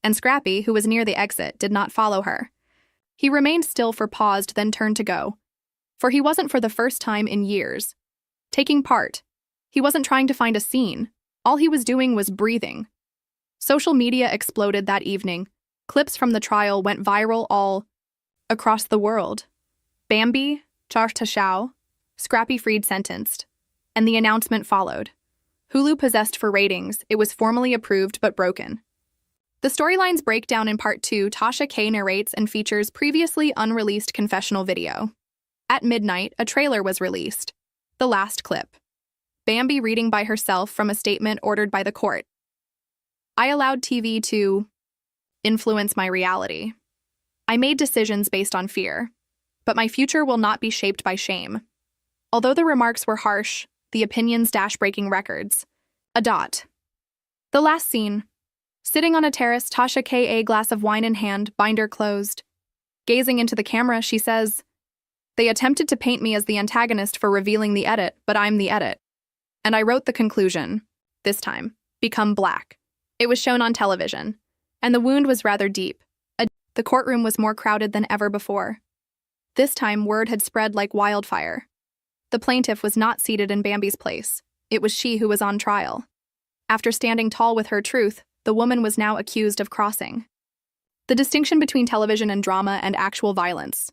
and Scrappy, who was near the exit, did not follow her. He remained still for paused, then turned to go. For he wasn't for the first time in years taking part. He wasn't trying to find a scene. All he was doing was breathing. Social media exploded that evening. Clips from the trial went viral all across the world. Bambi, Tasha, Scrappy freed sentenced. And the announcement followed. Hulu possessed for ratings, it was formally approved but broken. The storylines break down in Part 2. Tasha K narrates and features previously unreleased confessional video. At midnight, a trailer was released. The last clip. Bambi reading by herself from a statement ordered by the court. I allowed TV to influence my reality. I made decisions based on fear, but my future will not be shaped by shame. Although the remarks were harsh, the opinions breaking records. The last scene. Sitting on a terrace, Tasha K, a glass of wine in hand, binder closed. Gazing into the camera, she says, "They attempted to paint me as the antagonist for revealing the edit, but I'm the edit. And I wrote the conclusion. This time, become black." It was shown on television, and the wound was rather deep. The courtroom was more crowded than ever before. This time, word had spread like wildfire. The plaintiff was not seated in Bambi's place. It was she who was on trial. After standing tall with her truth, the woman was now accused of crossing the distinction between television and drama and actual violence.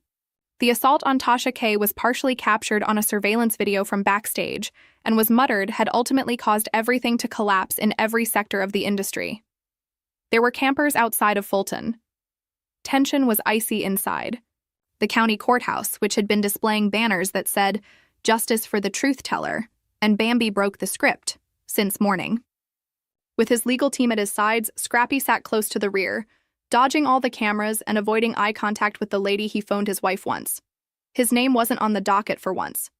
The assault on Tasha K was partially captured on a surveillance video from backstage and was muttered had ultimately caused everything to collapse in every sector of the industry. There were campers outside of Fulton. Tension was icy inside. The county courthouse, which had been displaying banners that said, "Justice for the truth teller," and Bambi broke the script, since morning. With his legal team at his sides, Scrappy sat close to the rear, dodging all the cameras and avoiding eye contact with the lady he phoned his wife once. His name wasn't on the docket for once.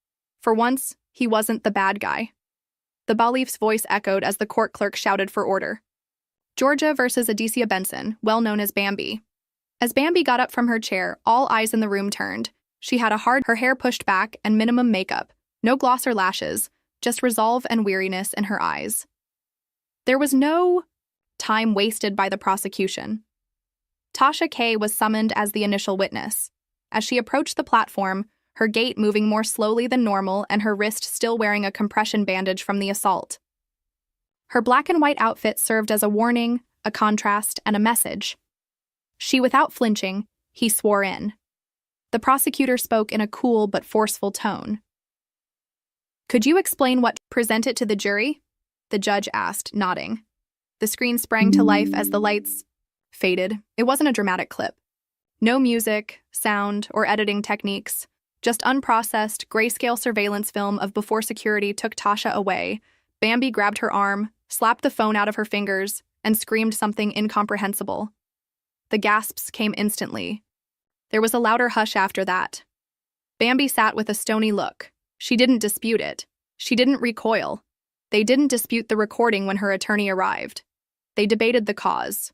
For once, he wasn't the bad guy. The bailiff's voice echoed as the court clerk shouted for order. Georgia versus Adicia Benson, well known as Bambi. As Bambi got up from her chair, all eyes in the room turned. She had her hair pushed back and minimum makeup, no gloss or lashes, just resolve and weariness in her eyes. There was no time wasted by the prosecution. Tasha K was summoned as the initial witness. As she approached the platform, her gait moving more slowly than normal and her wrist still wearing a compression bandage from the assault. Her black and white outfit served as a warning, a contrast, and a message. She, without flinching, he swore in. The prosecutor spoke in a cool but forceful tone. "Could you explain what present it to the jury?" the judge asked, nodding. The screen sprang to life as the lights faded. It wasn't a dramatic clip. No music, sound, or editing techniques. Just unprocessed, grayscale surveillance film of before security took Tasha away. Bambi grabbed her arm, slapped the phone out of her fingers, and screamed something incomprehensible. The gasps came instantly. There was a louder hush after that. Bambi sat with a stony look. She didn't dispute it. She didn't recoil. They didn't dispute the recording when her attorney arrived. They debated the cause.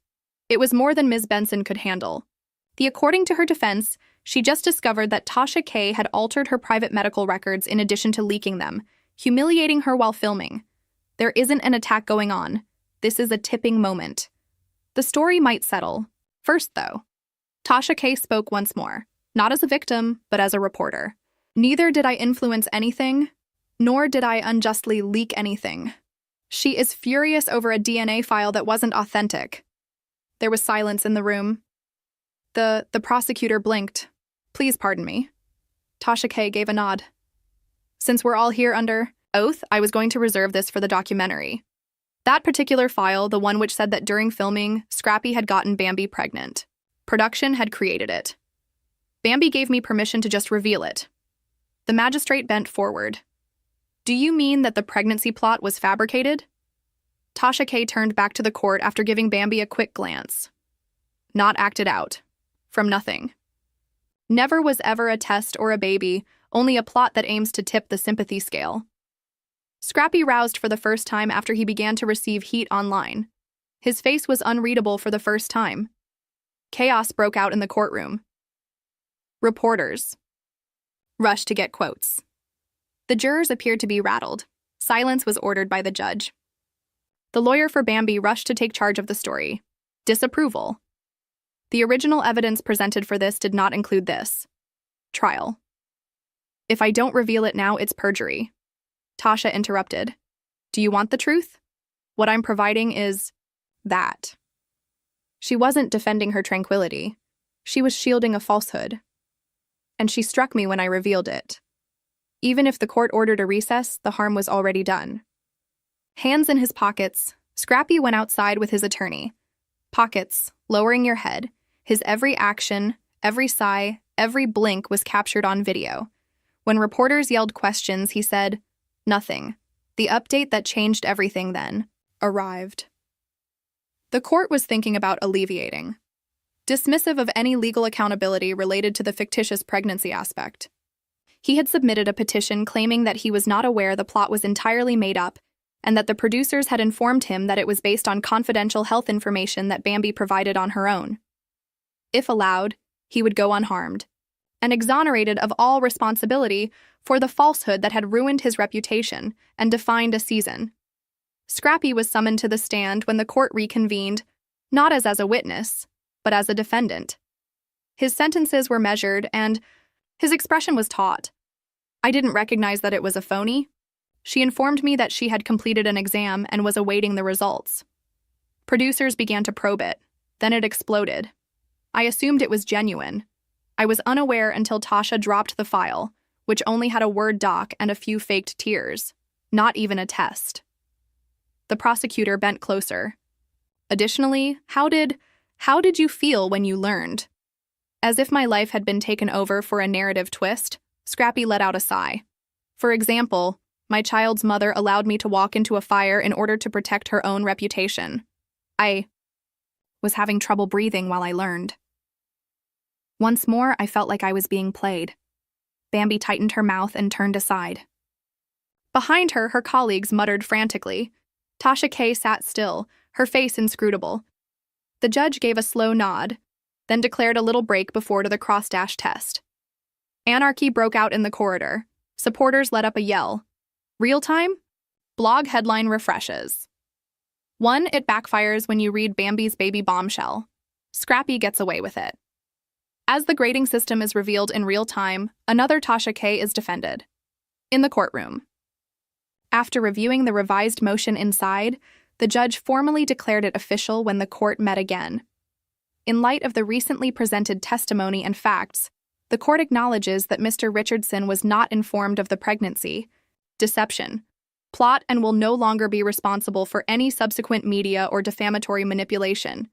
It was more than Ms. Benson could handle. According to her defense, she just discovered that Tasha K had altered her private medical records in addition to leaking them, humiliating her while filming. There isn't an attack going on. This is a tipping moment. The story might settle. First, though, Tasha K spoke once more, not as a victim, but as a reporter. "Neither did I influence anything, nor did I unjustly leak anything. She is furious over a DNA file that wasn't authentic." There was silence in the room. The prosecutor blinked. "Please pardon me." Tasha K gave a nod. "Since we're all here under oath, I was going to reserve this for the documentary. That particular file, the one which said that during filming, Scrappy had gotten Bambi pregnant. Production had created it. Bambi gave me permission to just reveal it." The magistrate bent forward. "Do you mean that the pregnancy plot was fabricated?" Tasha K turned back to the court after giving Bambi a quick glance. "Not acted out. From nothing. Never was ever a test or a baby, only a plot that aims to tip the sympathy scale." Scrappy roused for the first time after he began to receive heat online. His face was unreadable for the first time. Chaos broke out in the courtroom. Reporters rushed to get quotes. The jurors appeared to be rattled. Silence was ordered by the judge. The lawyer for Bambi rushed to take charge of the story. Disapproval. The original evidence presented for this did not include this. Trial. If I don't reveal it now, it's perjury. Tasha interrupted. Do you want the truth? What I'm providing is that. She wasn't defending her tranquility. She was shielding a falsehood. And she struck me when I revealed it. Even if the court ordered a recess, the harm was already done. Hands in his pockets, Scrappy went outside with his attorney. Pockets, lowering your head. His every action, every sigh, every blink was captured on video. When reporters yelled questions, he said, nothing. The update that changed everything then arrived. The court was thinking about alleviating. Dismissive of any legal accountability related to the fictitious pregnancy aspect. He had submitted a petition claiming that he was not aware the plot was entirely made up and that the producers had informed him that it was based on confidential health information that Bambi provided on her own. If allowed, he would go unharmed, and exonerated of all responsibility for the falsehood that had ruined his reputation and defined a season. Scrappy was summoned to the stand when the court reconvened, not as a witness, but as a defendant. His sentences were measured, and his expression was taut. I didn't recognize that it was a phony. She informed me that she had completed an exam and was awaiting the results. Producers began to probe it. Then it exploded. I assumed it was genuine. I was unaware until Tasha dropped the file, which only had a Word doc and a few faked tears, not even a test. The prosecutor bent closer. Additionally, how did you feel when you learned? As if my life had been taken over for a narrative twist, Scrappy let out a sigh. For example, my child's mother allowed me to walk into a fire in order to protect her own reputation. I was having trouble breathing while I learned. Once more, I felt like I was being played. Bambi tightened her mouth and turned aside. Behind her, her colleagues muttered frantically. Tasha K. sat still, her face inscrutable. The judge gave a slow nod, then declared a little break before the cross-dash test. Anarchy broke out in the corridor. Supporters let up a yell. Real time? Blog headline refreshes. 1. It backfires when you read Bambi's baby bombshell. Scrappy gets away with it. As the grading system is revealed in real time, another Tasha K. is defended. In the courtroom. After reviewing the revised motion inside, the judge formally declared it official when the court met again. In light of the recently presented testimony and facts, the court acknowledges that Mr. Richardson was not informed of the pregnancy, deception, plot, and will no longer be responsible for any subsequent media or defamatory manipulation.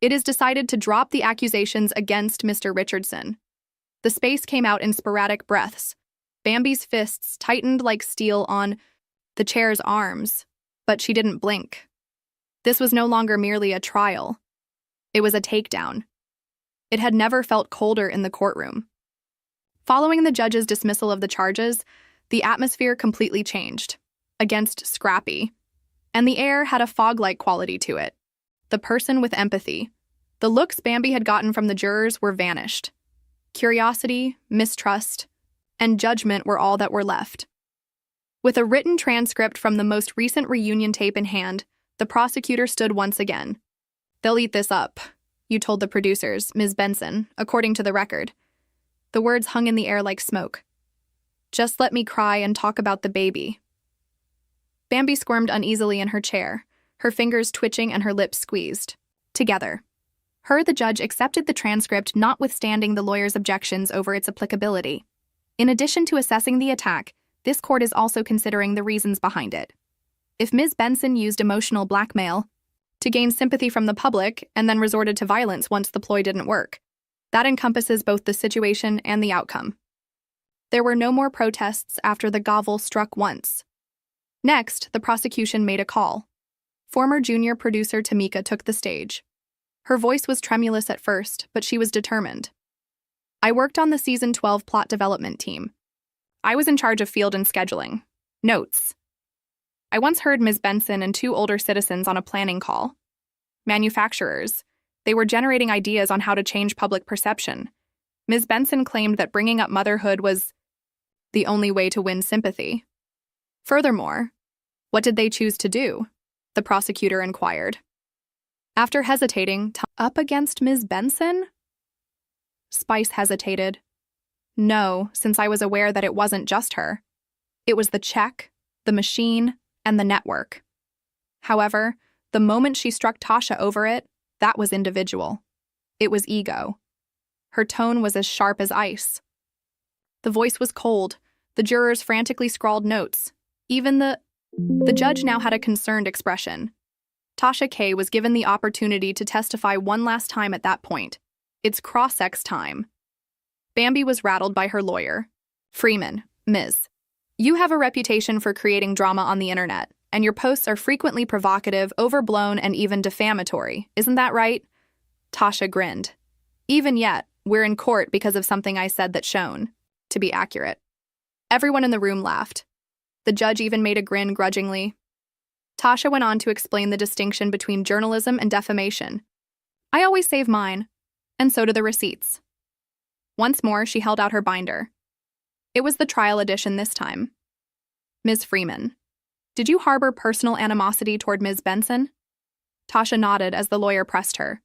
It is decided to drop the accusations against Mr. Richardson. The space came out in sporadic breaths. Bambi's fists tightened like steel on the chair's arms, but she didn't blink. This was no longer merely a trial. It was a takedown. It had never felt colder in the courtroom. Following the judge's dismissal of the charges, the atmosphere completely changed, against Scrappy, and the air had a fog-like quality to it. The person with empathy. The looks Bambi had gotten from the jurors were vanished. Curiosity, mistrust, and judgment were all that were left. With a written transcript from the most recent reunion tape in hand, the prosecutor stood once again. They'll eat this up, you told the producers, Ms. Benson, according to the record. The words hung in the air like smoke. Just let me cry and talk about the baby. Bambi squirmed uneasily in her chair, her fingers twitching and her lips squeezed. Together. The judge accepted the transcript notwithstanding the lawyer's objections over its applicability. In addition to assessing the attack, this court is also considering the reasons behind it. If Ms. Benson used emotional blackmail to gain sympathy from the public and then resorted to violence once the ploy didn't work, that encompasses both the situation and the outcome. There were no more protests after the gavel struck once. Next, the prosecution made a call. Former junior producer Tamika took the stage. Her voice was tremulous at first, but she was determined. I worked on the Season 12 plot development team. I was in charge of field and scheduling. Notes. I once heard Ms. Benson and 2 older citizens on a planning call. Manufacturers. They were generating ideas on how to change public perception. Ms. Benson claimed that bringing up motherhood was the only way to win sympathy. Furthermore, what did they choose to do? The prosecutor inquired. After hesitating, up against Ms. Benson? Spice hesitated. No, since I was aware that it wasn't just her. It was the check, the machine, and the network. However, the moment she struck Tasha over it, that was individual. It was ego. Her tone was as sharp as ice. The voice was cold. The jurors frantically scrawled notes. Even the judge now had a concerned expression. Tasha K. was given the opportunity to testify one last time at that point. It's cross-ex time. Bambi was rattled by her lawyer. Freeman, Ms. You have a reputation for creating drama on the internet, and your posts are frequently provocative, overblown, and even defamatory. Isn't that right? Tasha grinned. Even yet, we're in court because of something I said that's shown to be accurate. Everyone in the room laughed. The judge even made a grin grudgingly. Tasha went on to explain the distinction between journalism and defamation. I always save mine, and so do the receipts. Once more, she held out her binder. It was the trial edition this time. Ms. Freeman, did you harbor personal animosity toward Ms. Benson? Tasha nodded as the lawyer pressed her.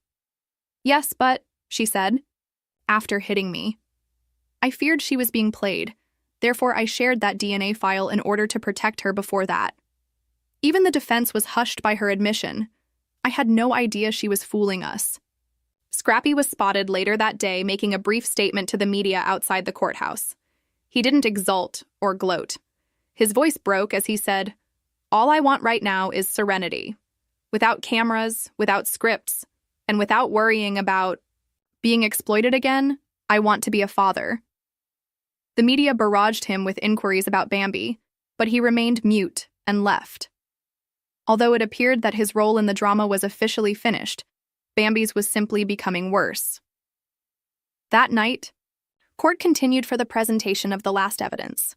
Yes, but, she said, after hitting me. I feared she was being played, therefore I shared that DNA file in order to protect her before that. Even the defense was hushed by her admission. I had no idea she was fooling us. Scrappy was spotted later that day making a brief statement to the media outside the courthouse. He didn't exult or gloat. His voice broke as he said, All I want right now is serenity. Without cameras, without scripts, and without worrying about being exploited again, I want to be a father. The media barraged him with inquiries about Bambi, but he remained mute and left. Although it appeared that his role in the drama was officially finished, Bambi's was simply becoming worse. That night, court continued for the presentation of the last evidence.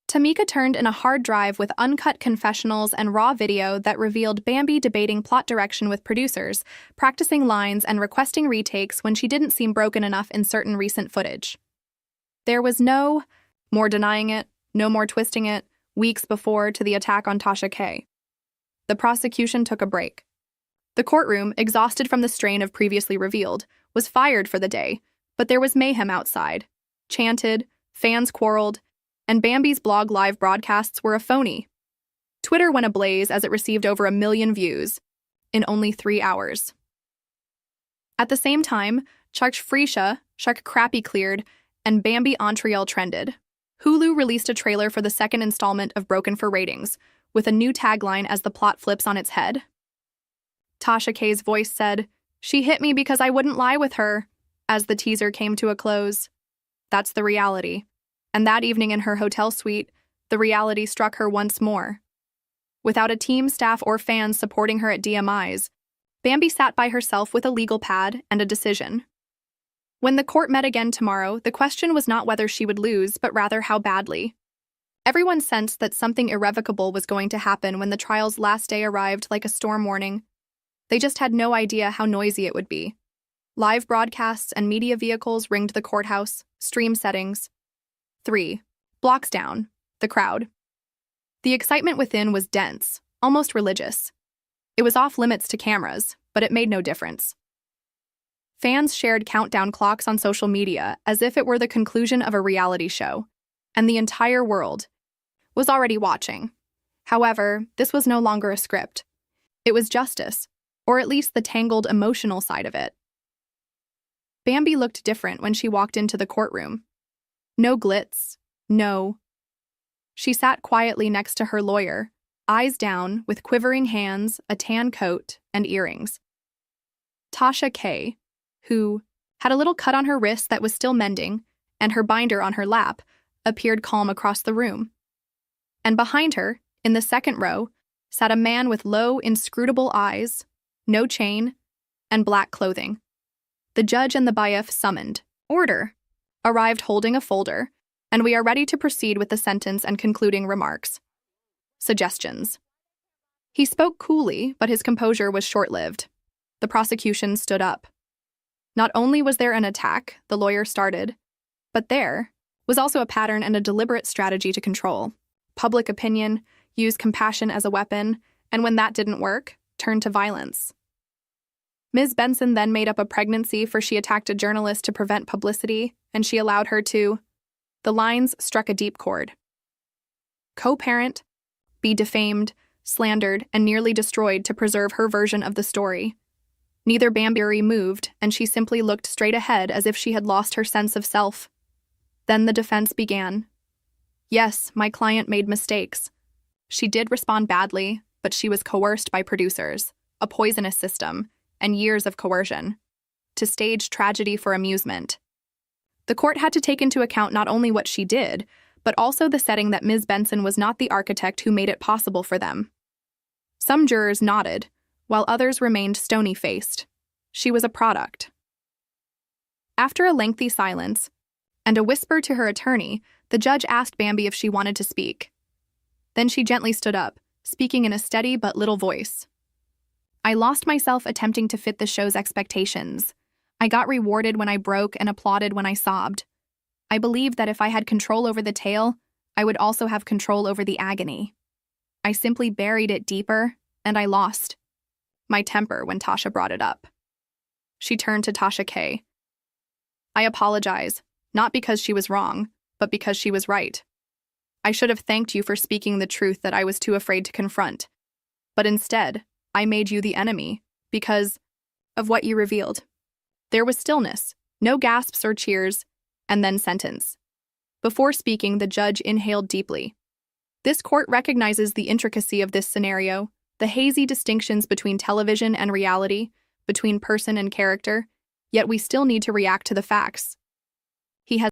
Tamika turned in a hard drive with uncut confessionals and raw video that revealed Bambi debating plot direction with producers, practicing lines and requesting retakes when she didn't seem broken enough in certain recent footage. There was no more denying it, no more twisting it, weeks before to the attack on Tasha K. The prosecution took a break. The courtroom, exhausted from the strain of previously revealed, was fired for the day, but there was mayhem outside. Chanted, fans quarreled, and Bambi's blog live broadcasts were a phony. Twitter went ablaze as it received over 1 million views in only 3 hours. At the same time, Shark Scrappy cleared, and Bambi Entreel trended. Hulu released a trailer for the second installment of Broken for ratings, with a new tagline as the plot flips on its head. Tasha K's voice said, She hit me because I wouldn't lie with her, as the teaser came to a close. That's the reality. And that evening in her hotel suite, the reality struck her once more. Without a team, staff, or fans supporting her at DMIs, Bambi sat by herself with a legal pad and a decision. When the court met again tomorrow, the question was not whether she would lose, but rather how badly. Everyone sensed that something irrevocable was going to happen when the trial's last day arrived like a storm warning. They just had no idea how noisy it would be. Live broadcasts and media vehicles ringed the courthouse, stream settings. 3 blocks down, the crowd. The excitement within was dense, almost religious. It was off limits to cameras, but it made no difference. Fans shared countdown clocks on social media as if it were the conclusion of a reality show, and the entire world was already watching. However, this was no longer a script. It was justice, or at least the tangled emotional side of it. Bambi looked different when she walked into the courtroom. No glitz, no. She sat quietly next to her lawyer, eyes down, with quivering hands, a tan coat, and earrings. Tasha K., who had a little cut on her wrist that was still mending, and her binder on her lap, appeared calm across the room. And behind her, in the second row, sat a man with low, inscrutable eyes, no chain, and black clothing. The judge and the bailiff summoned. Order. Arrived holding a folder, and we are ready to proceed with the sentence and concluding remarks. Suggestions. He spoke coolly, but his composure was short-lived. The prosecution stood up. Not only was there an attack, the lawyer started, but there was also a pattern and a deliberate strategy to control. Public opinion, use compassion as a weapon, and when that didn't work, turn to violence. Ms. Benson then made up a pregnancy for she attacked a journalist to prevent publicity, and she allowed her to. The lines struck a deep chord. Co-parent, be defamed, slandered, and nearly destroyed to preserve her version of the story. Neither Bambi moved, and she simply looked straight ahead as if she had lost her sense of self. Then the defense began. Yes, my client made mistakes. She did respond badly, but she was coerced by producers, a poisonous system, and years of coercion, to stage tragedy for amusement. The court had to take into account not only what she did, but also the setting that Ms. Benson was not the architect who made it possible for them. Some jurors nodded, while others remained stony-faced. She was a product. After a lengthy silence, and a whisper to her attorney, the judge asked Bambi if she wanted to speak. Then she gently stood up, speaking in a steady but little voice. I lost myself attempting to fit the show's expectations. I got rewarded when I broke and applauded when I sobbed. I believed that if I had control over the tale, I would also have control over the agony. I simply buried it deeper, and I lost my temper when Tasha brought it up. She turned to Tasha K. I apologize, not because she was wrong, but because she was right. I should have thanked you for speaking the truth that I was too afraid to confront. But instead, I made you the enemy, because of what you revealed. There was stillness, no gasps or cheers, and then sentence. Before speaking, the judge inhaled deeply. This court recognizes the intricacy of this scenario, the hazy distinctions between television and reality, between person and character, yet we still need to react to the facts.